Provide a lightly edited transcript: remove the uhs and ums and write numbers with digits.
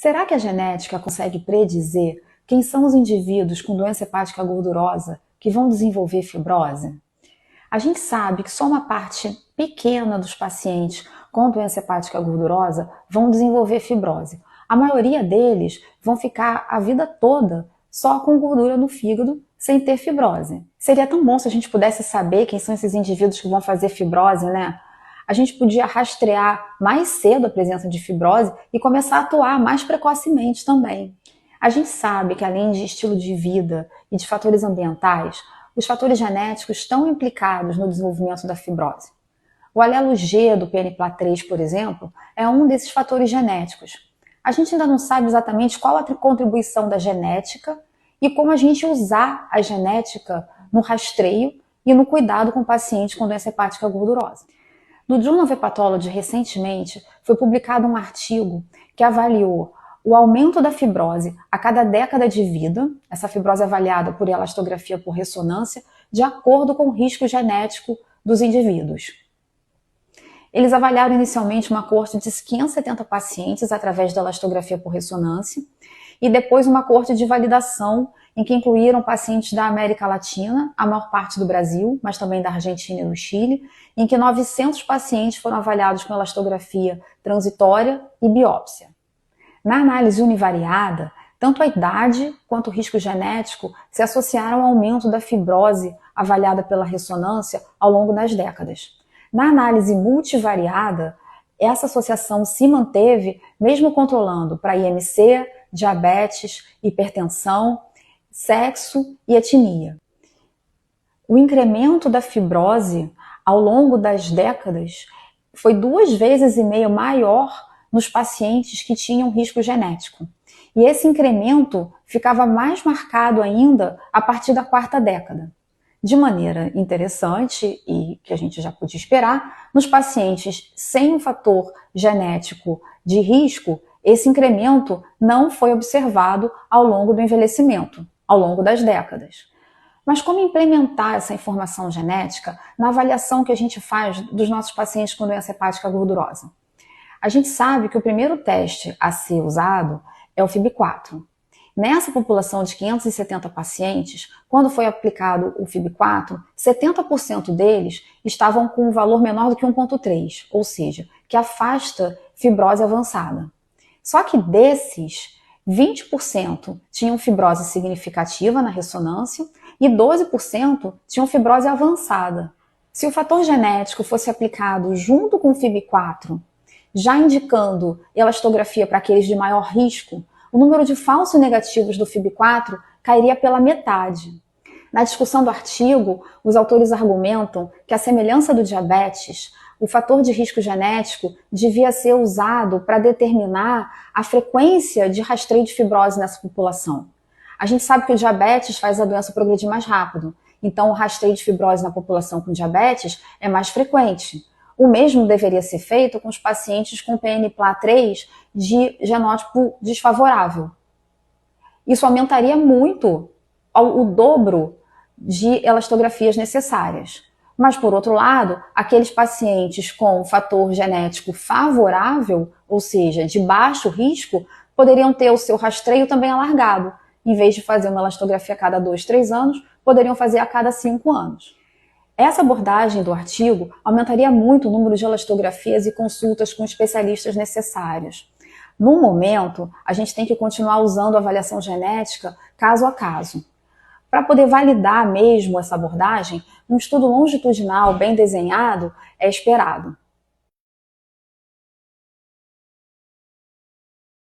Será que a genética consegue predizer quem são os indivíduos com doença hepática gordurosa que vão desenvolver fibrose? A gente sabe que só uma parte pequena dos pacientes com doença hepática gordurosa vão desenvolver fibrose. A maioria deles vão ficar a vida toda só com gordura no fígado, sem ter fibrose. Seria tão bom se a gente pudesse saber quem são esses indivíduos que vão fazer fibrose, né? A gente podia rastrear mais cedo a presença de fibrose e começar a atuar mais precocemente também. A gente sabe que além de estilo de vida e de fatores ambientais, os fatores genéticos estão implicados no desenvolvimento da fibrose. O alelo G do PNPLA3, por exemplo, é um desses fatores genéticos. A gente ainda não sabe exatamente qual a contribuição da genética e como a gente usar a genética no rastreio e no cuidado com pacientes com doença hepática gordurosa. No Journal of Hepatology, recentemente, foi publicado um artigo que avaliou o aumento da fibrose a cada década de vida, essa fibrose avaliada por elastografia por ressonância, de acordo com o risco genético dos indivíduos. Eles avaliaram inicialmente uma coorte de 570 pacientes através da elastografia por ressonância e depois uma coorte de validação em que incluíram pacientes da América Latina, a maior parte do Brasil, mas também da Argentina e do Chile, em que 900 pacientes foram avaliados com elastografia transitória e biópsia. Na análise univariada, tanto a idade quanto o risco genético se associaram ao aumento da fibrose avaliada pela ressonância ao longo das décadas. Na análise multivariada, essa associação se manteve mesmo controlando para IMC, diabetes, hipertensão, sexo e etnia. O incremento da fibrose ao longo das décadas foi 2,5 vezes maior nos pacientes que tinham risco genético. E esse incremento ficava mais marcado ainda a partir da 4ª década. De maneira interessante, e que a gente já podia esperar, nos pacientes sem um fator genético de risco, esse incremento não foi observado ao longo do envelhecimento, ao longo das décadas. Mas como implementar essa informação genética na avaliação que a gente faz dos nossos pacientes com doença hepática gordurosa? A gente sabe que o primeiro teste a ser usado é o FIB-4. Nessa população de 570 pacientes, quando foi aplicado o FIB-4, 70% deles estavam com um valor menor do que 1,3, ou seja, que afasta fibrose avançada. Só que desses, 20% tinham fibrose significativa na ressonância e 12% tinham fibrose avançada. Se o fator genético fosse aplicado junto com o FIB-4, já indicando elastografia para aqueles de maior risco, o número de falsos negativos do FIB-4 cairia pela metade. Na discussão do artigo, os autores argumentam que, à semelhança do diabetes, o fator de risco genético devia ser usado para determinar a frequência de rastreio de fibrose nessa população. A gente sabe que o diabetes faz a doença progredir mais rápido, então o rastreio de fibrose na população com diabetes é mais frequente. O mesmo deveria ser feito com os pacientes com PNPLA3 de genótipo desfavorável. Isso aumentaria muito o dobro de elastografias necessárias. Mas, por outro lado, aqueles pacientes com fator genético favorável, ou seja, de baixo risco, poderiam ter o seu rastreio também alargado. Em vez de fazer uma elastografia a cada 2, 3 anos, poderiam fazer a cada 5 anos. Essa abordagem do artigo aumentaria muito o número de elastografias e consultas com especialistas necessários. No momento, a gente tem que continuar usando a avaliação genética caso a caso. Para poder validar mesmo essa abordagem, um estudo longitudinal bem desenhado é esperado.